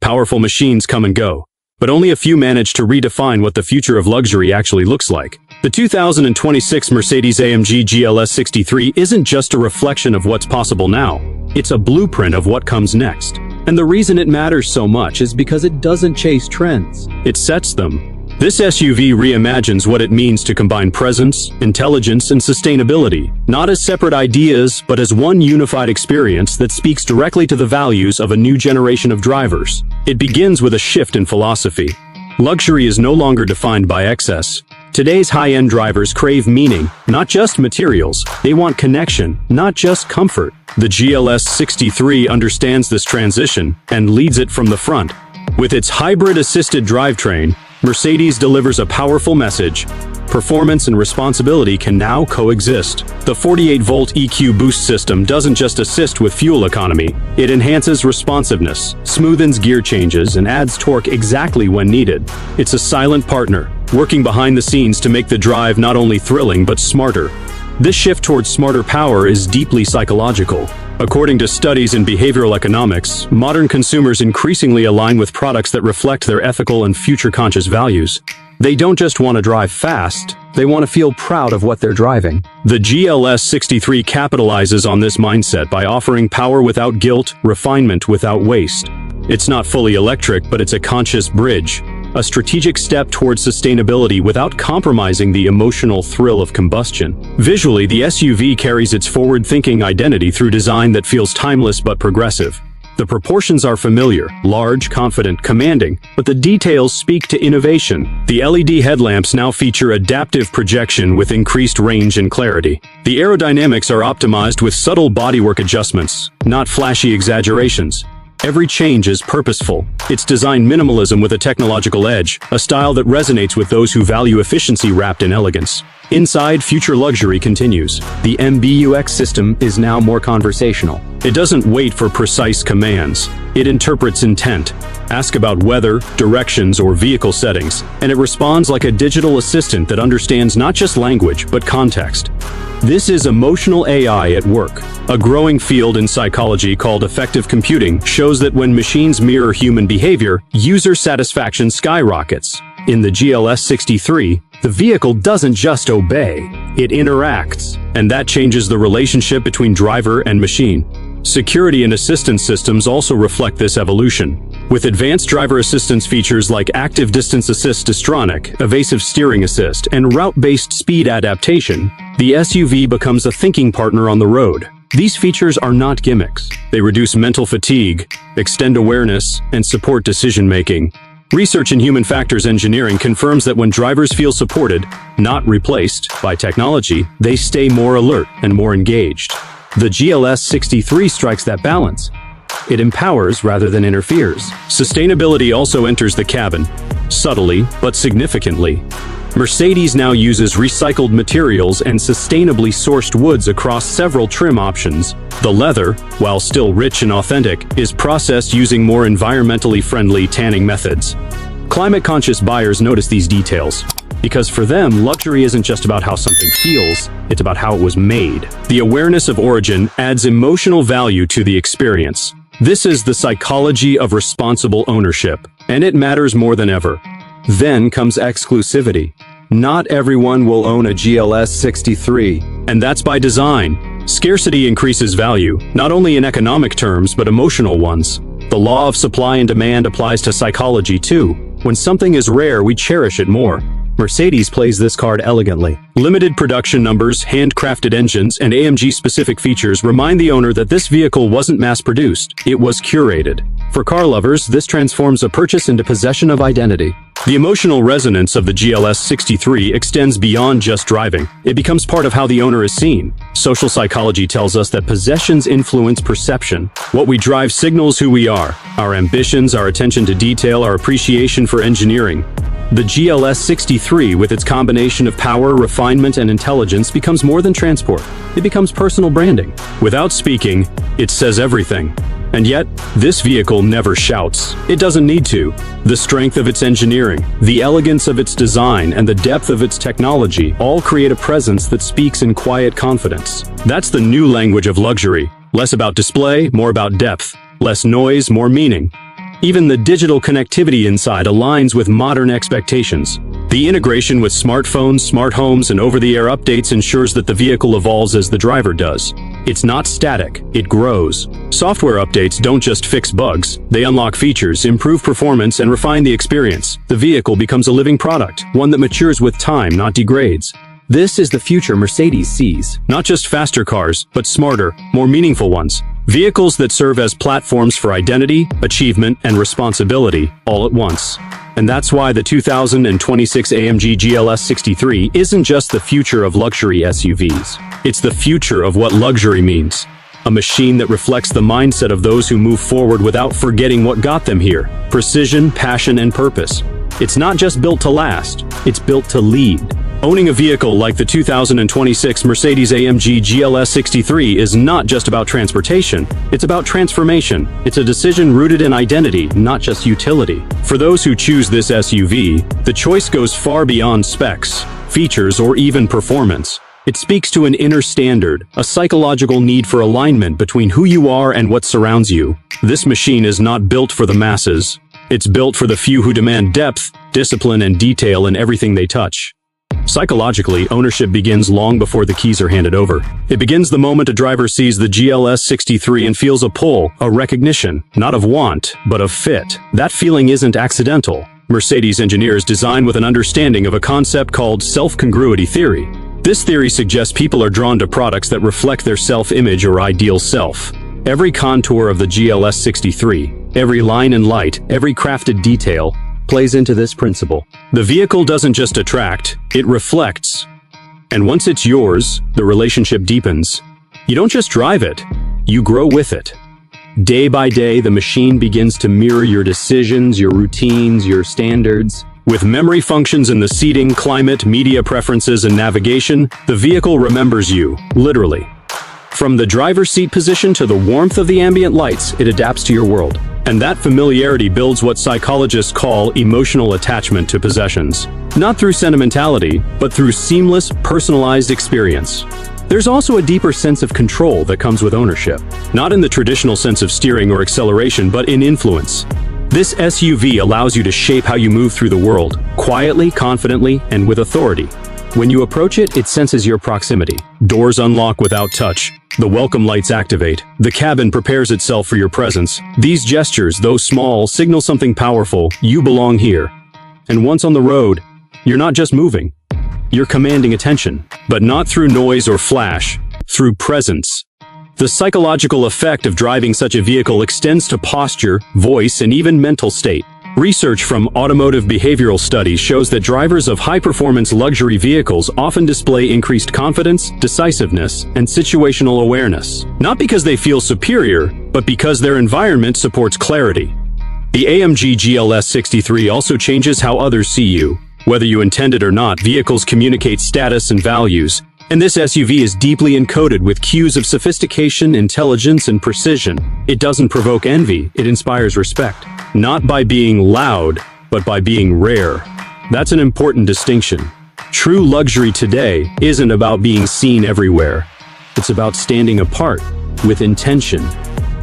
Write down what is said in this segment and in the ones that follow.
Powerful machines come and go, but only a few manage to redefine what the future of luxury actually looks like. The 2026 Mercedes AMG GLS63 isn't just a reflection of what's possible now. It's a blueprint of what comes next. And the reason it matters so much is because it doesn't chase trends. It sets them. This SUV reimagines what it means to combine presence, intelligence, and sustainability, not as separate ideas, but as one unified experience that speaks directly to the values of a new generation of drivers. It begins with a shift in philosophy. Luxury is no longer defined by excess. Today's high-end drivers crave meaning, not just materials. They want connection, not just comfort. The GLS63 understands this transition and leads it from the front. With its hybrid-assisted drivetrain, Mercedes delivers a powerful message. Performance and responsibility can now coexist. The 48-volt EQ boost system doesn't just assist with fuel economy, it enhances responsiveness, smoothens gear changes, and adds torque exactly when needed. It's a silent partner, working behind the scenes to make the drive not only thrilling but smarter. This shift towards smarter power is deeply psychological. According to studies in behavioral economics, modern consumers increasingly align with products that reflect their ethical and future-conscious values. They don't just want to drive fast, they want to feel proud of what they're driving. The GLS63 capitalizes on this mindset by offering power without guilt, refinement without waste. It's not fully electric, but it's a conscious bridge, a strategic step towards sustainability without compromising the emotional thrill of combustion. Visually, the SUV carries its forward-thinking identity through design that feels timeless but progressive. The proportions are familiar, large, confident, commanding, but the details speak to innovation. The LED headlamps now feature adaptive projection with increased range and clarity. The aerodynamics are optimized with subtle bodywork adjustments, not flashy exaggerations. Every change is purposeful. It's designed minimalism with a technological edge, a style that resonates with those who value efficiency wrapped in elegance. Inside, future luxury continues. The MBUX system is now more conversational. It doesn't wait for precise commands. It interprets intent. Ask about weather, directions, or vehicle settings, and it responds like a digital assistant that understands not just language, but context. This is emotional AI at work. A growing field in psychology called affective computing shows that when machines mirror human behavior, user satisfaction skyrockets. In the GLS63, the vehicle doesn't just obey, it interacts, and that changes the relationship between driver and machine. Security and assistance systems also reflect this evolution. With advanced driver assistance features like active distance assist distronic, evasive steering assist, and route-based speed adaptation, the SUV becomes a thinking partner on the road. These features are not gimmicks. They reduce mental fatigue, extend awareness, and support decision-making. Research in human factors engineering confirms that when drivers feel supported, not replaced, by technology, they stay more alert and more engaged. The GLS63 strikes that balance. It empowers rather than interferes. Sustainability also enters the cabin, subtly but significantly. Mercedes now uses recycled materials and sustainably sourced woods across several trim options. The leather, while still rich and authentic, is processed using more environmentally friendly tanning methods. Climate-conscious buyers notice these details, because for them, luxury isn't just about how something feels, it's about how it was made. The awareness of origin adds emotional value to the experience. This is the psychology of responsible ownership, and it matters more than ever. Then comes exclusivity. Not everyone will own a GLS63, and that's by design. Scarcity increases value, not only in economic terms, but emotional ones. The law of supply and demand applies to psychology too. When something is rare, we cherish it more. Mercedes plays this card elegantly. Limited production numbers, handcrafted engines, and AMG-specific features remind the owner that this vehicle wasn't mass-produced, it was curated. For car lovers, this transforms a purchase into possession of identity. The emotional resonance of the GLS63 extends beyond just driving. It becomes part of how the owner is seen. Social psychology tells us that possessions influence perception. What we drive signals who we are. Our ambitions, our attention to detail, our appreciation for engineering. The GLS63, with its combination of power, refinement, and intelligence, becomes more than transport. It becomes personal branding. Without speaking, it says everything. And yet, this vehicle never shouts. It doesn't need to. The strength of its engineering, the elegance of its design, and the depth of its technology all create a presence that speaks in quiet confidence. That's the new language of luxury. Less about display, more about depth. Less noise, more meaning. Even the digital connectivity inside aligns with modern expectations. The integration with smartphones, smart homes, and over-the-air updates ensures that the vehicle evolves as the driver does. It's not static, it grows. Software updates don't just fix bugs, they unlock features, improve performance, and refine the experience. The vehicle becomes a living product, one that matures with time, not degrades. This is the future Mercedes sees. Not just faster cars, but smarter, more meaningful ones. Vehicles that serve as platforms for identity, achievement, and responsibility, all at once. And that's why the 2026 AMG GLS63 isn't just the future of luxury SUVs. It's the future of what luxury means. A machine that reflects the mindset of those who move forward without forgetting what got them here. Precision, passion, and purpose. It's not just built to last, it's built to lead. Owning a vehicle like the 2026 Mercedes AMG GLS63 is not just about transportation, it's about transformation. It's a decision rooted in identity, not just utility. For those who choose this SUV, the choice goes far beyond specs, features, or even performance. It speaks to an inner standard, a psychological need for alignment between who you are and what surrounds you. This machine is not built for the masses. It's built for the few who demand depth, discipline, and detail in everything they touch. Psychologically, ownership begins long before the keys are handed over. It begins the moment a driver sees the GLS63 and feels a pull, a recognition, not of want, but of fit. That feeling isn't accidental. Mercedes engineers design with an understanding of a concept called self-congruity theory. This theory suggests people are drawn to products that reflect their self-image or ideal self. Every contour of the GLS63, every line and light, every crafted detail, plays into this principle. The vehicle doesn't just attract, it reflects. And once it's yours, the relationship deepens. You don't just drive it, you grow with it. Day by day, the machine begins to mirror your decisions, your routines, your standards. With memory functions in the seating, climate, media preferences, and navigation, the vehicle remembers you, literally. From the driver's seat position to the warmth of the ambient lights, it adapts to your world. And that familiarity builds what psychologists call emotional attachment to possessions. Not through sentimentality, but through seamless, personalized experience. There's also a deeper sense of control that comes with ownership. Not in the traditional sense of steering or acceleration, but in influence. This SUV allows you to shape how you move through the world, quietly, confidently, and with authority. When you approach it, it senses your proximity. Doors unlock without touch. The welcome lights activate. The cabin prepares itself for your presence. These gestures, though small, signal something powerful. You belong here. And once on the road, you're not just moving. You're commanding attention. But not through noise or flash, through presence. The psychological effect of driving such a vehicle extends to posture, voice, and even mental state. Research from Automotive behavioral studies shows that drivers of high-performance luxury vehicles often display increased confidence, decisiveness, and situational awareness. Not because they feel superior, but because their environment supports clarity. The AMG GLS63 also changes how others see you. Whether you intend it or not, vehicles communicate status and values. And this SUV is deeply encoded with cues of sophistication, intelligence, and precision. It doesn't provoke envy, it inspires respect. Not by being loud, but by being rare. That's an important distinction. True luxury today isn't about being seen everywhere. It's about standing apart, with intention.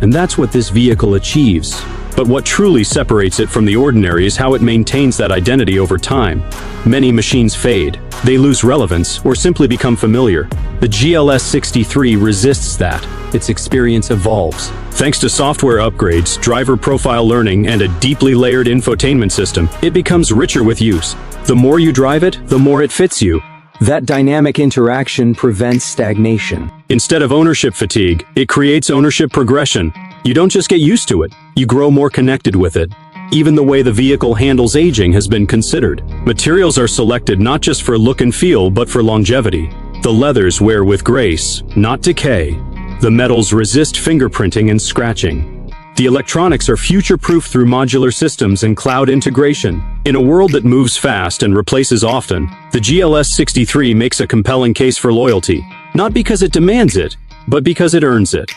And that's what this vehicle achieves. But what truly separates it from the ordinary is how it maintains that identity over time. Many machines fade, they lose relevance, or simply become familiar. The GLS63 resists that. Its experience evolves. Thanks to software upgrades, driver profile learning, and a deeply layered infotainment system, it becomes richer with use. The more you drive it, the more it fits you. That dynamic interaction prevents stagnation. Instead of ownership fatigue, it creates ownership progression. You don't just get used to it, you grow more connected with it. Even the way the vehicle handles aging has been considered. Materials are selected not just for look and feel, but for longevity. The leathers wear with grace, not decay. The metals resist fingerprinting and scratching. The electronics are future-proof through modular systems and cloud integration. In a world that moves fast and replaces often, the GLS63 makes a compelling case for loyalty, not because it demands it, but because it earns it.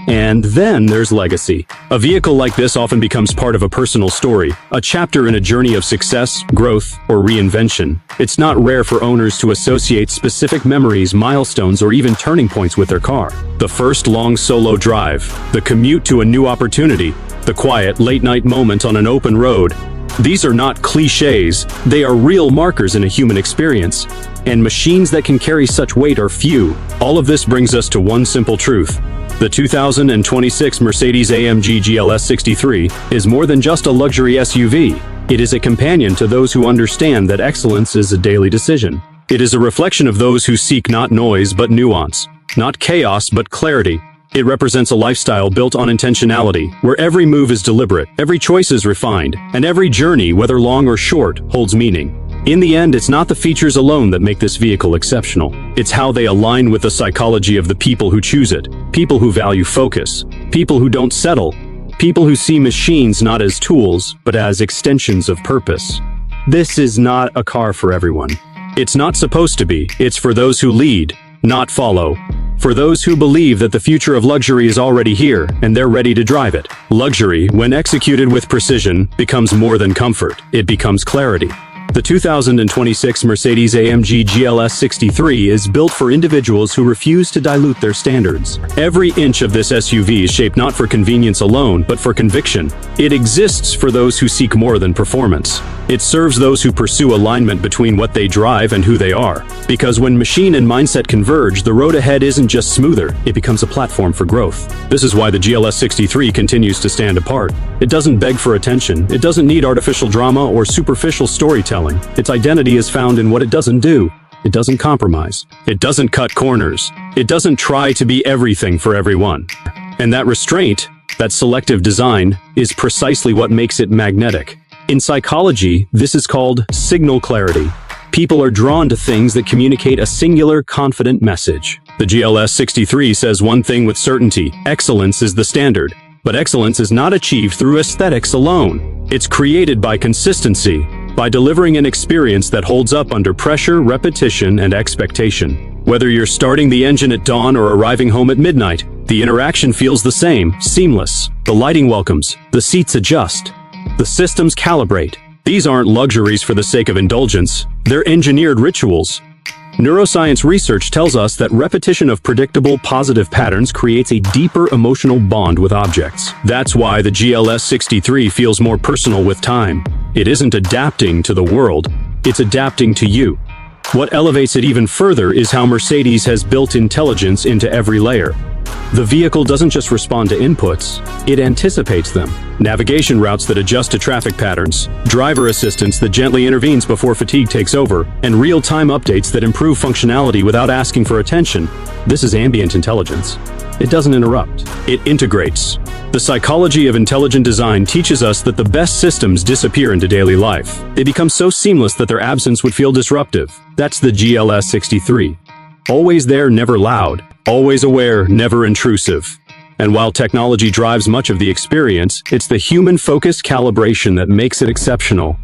And then there's legacy. A vehicle like this often becomes part of a personal story, a chapter in a journey of success, growth, or reinvention. It's not rare for owners to associate specific memories, milestones, or even turning points with their car. The first long solo drive, the commute to a new opportunity, the quiet, late-night moment on an open road. These are not cliches, they are real markers in a human experience. And machines that can carry such weight are few. All of this brings us to one simple truth. The 2026 Mercedes AMG GLS63 is more than just a luxury SUV. It is a companion to those who understand that excellence is a daily decision. It is a reflection of those who seek not noise but nuance, not chaos but clarity. It represents a lifestyle built on intentionality, where every move is deliberate, every choice is refined, and every journey, whether long or short, holds meaning. In the end, it's not the features alone that make this vehicle exceptional. It's how they align with the psychology of the people who choose it. People who value focus. People who don't settle. People who see machines not as tools, but as extensions of purpose. This is not a car for everyone. It's not supposed to be. It's for those who lead, not follow. For those who believe that the future of luxury is already here, and they're ready to drive it. Luxury, when executed with precision, becomes more than comfort. It becomes clarity. The 2026 Mercedes AMG GLS63 is built for individuals who refuse to dilute their standards. Every inch of this SUV is shaped not for convenience alone, but for conviction. It exists for those who seek more than performance. It serves those who pursue alignment between what they drive and who they are. Because when machine and mindset converge, the road ahead isn't just smoother, it becomes a platform for growth. This is why the GLS63 continues to stand apart. It doesn't beg for attention, it doesn't need artificial drama or superficial storytelling. Its identity is found in what it doesn't do. It doesn't compromise. It doesn't cut corners. It doesn't try to be everything for everyone. And that restraint, that selective design, is precisely what makes it magnetic. In psychology, this is called signal clarity. People are drawn to things that communicate a singular, confident message. The GLS63 says one thing with certainty: excellence is the standard. But excellence is not achieved through aesthetics alone. It's created by consistency, by delivering an experience that holds up under pressure, repetition, and expectation. Whether you're starting the engine at dawn or arriving home at midnight, the interaction feels the same, seamless. The lighting welcomes, the seats adjust, the systems calibrate. These aren't luxuries for the sake of indulgence, they're engineered rituals. Neuroscience research tells us that repetition of predictable, positive patterns creates a deeper emotional bond with objects. That's why the GLS63 feels more personal with time. It isn't adapting to the world, it's adapting to you. What elevates it even further is how Mercedes has built intelligence into every layer. The vehicle doesn't just respond to inputs, it anticipates them. Navigation routes that adjust to traffic patterns, driver assistance that gently intervenes before fatigue takes over, and real-time updates that improve functionality without asking for attention. This is ambient intelligence. It doesn't interrupt, it integrates. The psychology of intelligent design teaches us that the best systems disappear into daily life. They become so seamless that their absence would feel disruptive. That's the GLS63. Always there, never loud. Always aware, never intrusive. And while technology drives much of the experience, it's the human-focused calibration that makes it exceptional.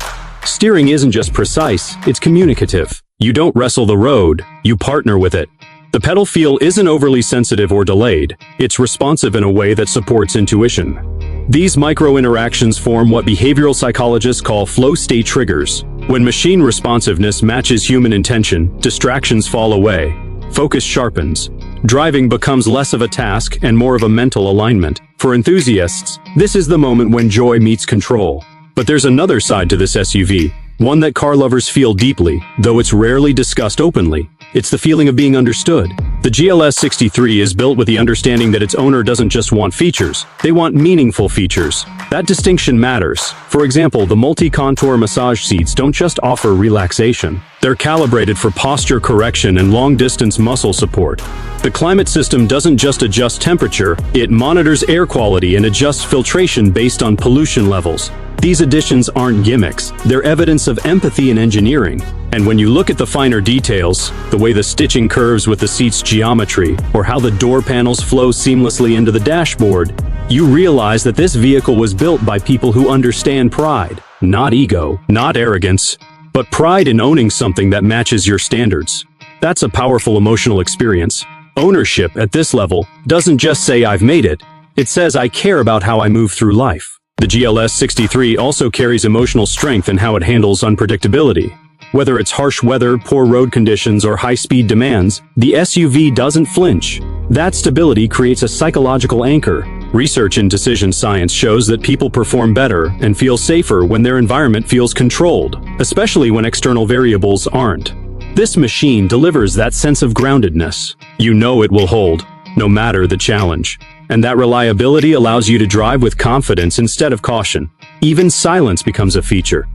Steering isn't just precise, it's communicative. You don't wrestle the road, you partner with it. The pedal feel isn't overly sensitive or delayed, it's responsive in a way that supports intuition. These micro-interactions form what behavioral psychologists call flow-state triggers. When machine responsiveness matches human intention, distractions fall away. Focus sharpens. Driving becomes less of a task and more of a mental alignment. For enthusiasts, this is the moment when joy meets control. But there's another side to this SUV, one that car lovers feel deeply, though it's rarely discussed openly. It's the feeling of being understood. The GLS63 is built with the understanding that its owner doesn't just want features, they want meaningful features. That distinction matters. For example, the multi-contour massage seats don't just offer relaxation. They're calibrated for posture correction and long-distance muscle support. The climate system doesn't just adjust temperature, it monitors air quality and adjusts filtration based on pollution levels. These additions aren't gimmicks, they're evidence of empathy and engineering. And when you look at the finer details, the way the stitching curves with the seat's geometry, or how the door panels flow seamlessly into the dashboard, you realize that this vehicle was built by people who understand pride, not ego, not arrogance, but pride in owning something that matches your standards. That's a powerful emotional experience. Ownership at this level doesn't just say I've made it, It says I care about how I move through life. The GLS63 also carries emotional strength in how it handles unpredictability. Whether it's harsh weather, poor road conditions, or high-speed demands, the SUV doesn't flinch. That stability creates a psychological anchor. Research in decision science shows that people perform better and feel safer when their environment feels controlled, especially when external variables aren't. This machine delivers that sense of groundedness. You know it will hold, no matter the challenge. And that reliability allows you to drive with confidence instead of caution. Even silence becomes a feature.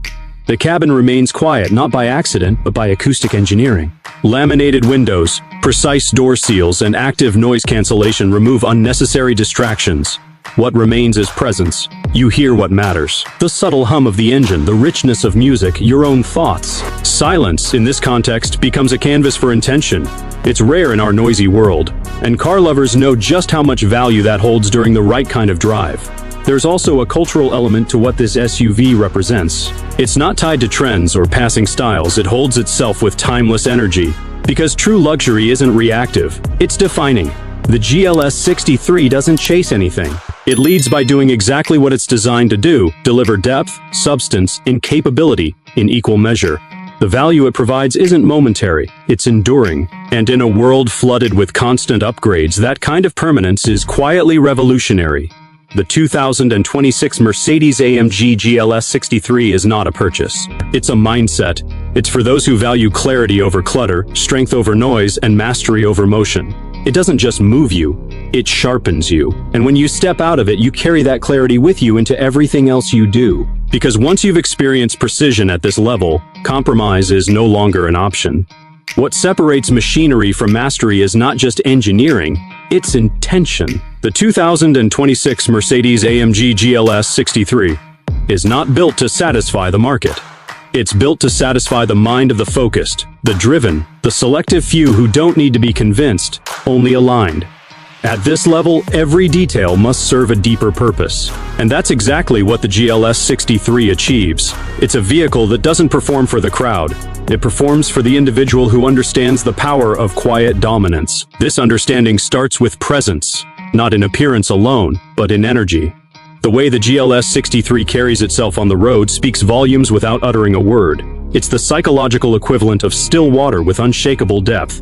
The cabin remains quiet not by accident, but by acoustic engineering. Laminated windows, precise door seals, and active noise cancellation remove unnecessary distractions. What remains is presence. You hear what matters. The subtle hum of the engine, the richness of music, your own thoughts. Silence, in this context, becomes a canvas for intention. It's rare in our noisy world, and car lovers know just how much value that holds during the right kind of drive. There's also a cultural element to what this SUV represents. It's not tied to trends or passing styles, it holds itself with timeless energy. Because true luxury isn't reactive, it's defining. The GLS63 doesn't chase anything. It leads by doing exactly what it's designed to do: deliver depth, substance, and capability in equal measure. The value it provides isn't momentary, it's enduring. And in a world flooded with constant upgrades, that kind of permanence is quietly revolutionary. The 2026 Mercedes AMG GLS63 is not a purchase. It's a mindset. It's for those who value clarity over clutter, strength over noise, and mastery over motion. It doesn't just move you, it sharpens you. And when you step out of it, you carry that clarity with you into everything else you do. Because once you've experienced precision at this level, compromise is no longer an option. What separates machinery from mastery is not just engineering, it's intention. The 2026 Mercedes AMG GLS63 is not built to satisfy the market. It's built to satisfy the mind of the focused, the driven, the selective few who don't need to be convinced, only aligned. At this level, every detail must serve a deeper purpose. And that's exactly what the GLS63 achieves. It's a vehicle that doesn't perform for the crowd. It performs for the individual who understands the power of quiet dominance. This understanding starts with presence, not in appearance alone, but in energy. The way the GLS63 carries itself on the road speaks volumes without uttering a word. It's the psychological equivalent of still water with unshakable depth.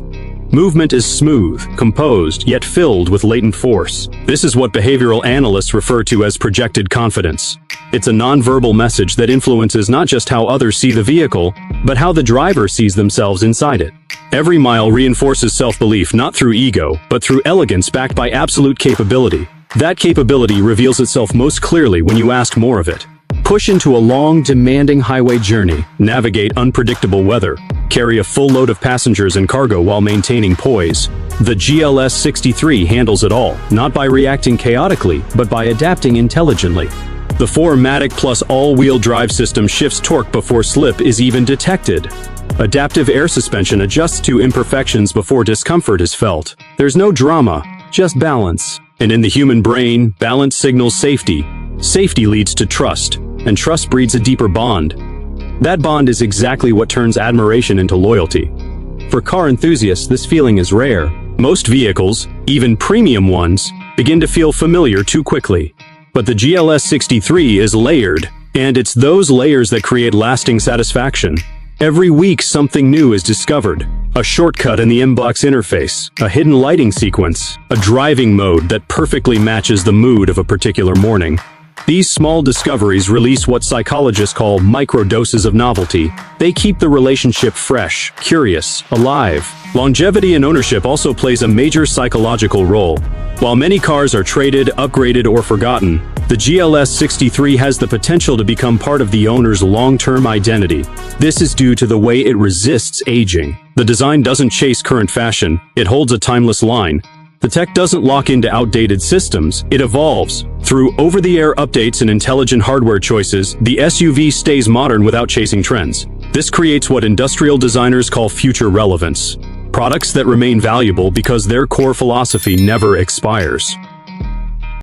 Movement is smooth, composed, yet filled with latent force. This is what behavioral analysts refer to as projected confidence. It's a nonverbal message that influences not just how others see the vehicle, but how the driver sees themselves inside it. Every mile reinforces self-belief not through ego, but through elegance backed by absolute capability. That capability reveals itself most clearly when you ask more of it. Push into a long, demanding highway journey, navigate unpredictable weather, carry a full load of passengers and cargo while maintaining poise. The GLS63 handles it all, not by reacting chaotically, but by adapting intelligently. The 4MATIC Plus all-wheel drive system shifts torque before slip is even detected. Adaptive air suspension adjusts to imperfections before discomfort is felt. There's no drama, just balance. And in the human brain, balance signals safety. Safety leads to trust, and trust breeds a deeper bond. That bond is exactly what turns admiration into loyalty. For car enthusiasts, this feeling is rare. Most vehicles, even premium ones, begin to feel familiar too quickly. But the GLS63 is layered, and it's those layers that create lasting satisfaction. Every week something new is discovered. A shortcut in the inbox interface, a hidden lighting sequence, a driving mode that perfectly matches the mood of a particular morning. These small discoveries release what psychologists call microdoses of novelty. They keep the relationship fresh, curious, alive. Longevity and ownership also plays a major psychological role. While many cars are traded, upgraded, or forgotten, the GLS63 has the potential to become part of the owner's long-term identity. This is due to the way it resists aging. The design doesn't chase current fashion, it holds a timeless line. The tech doesn't lock into outdated systems, it evolves. Through over-the-air updates and intelligent hardware choices, the SUV stays modern without chasing trends. This creates what industrial designers call future relevance. Products that remain valuable because their core philosophy never expires.